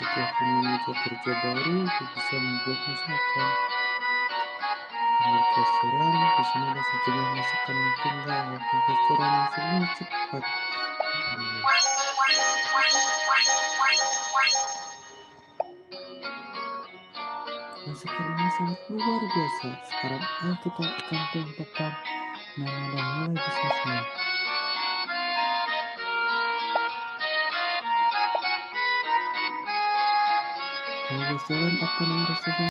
Setiap memiliki kerja baru, bisa membuat masakan. Pemilik restoran, di sini ada sejumlah masakan yang tunggal. Restoran yang sebenarnya cepat. Iya. Masakan ini sangat luar biasa. Sekarang ayo kita akan kelompokkan nama dan mulai bisnisnya. Nama restoran apa nama restoran?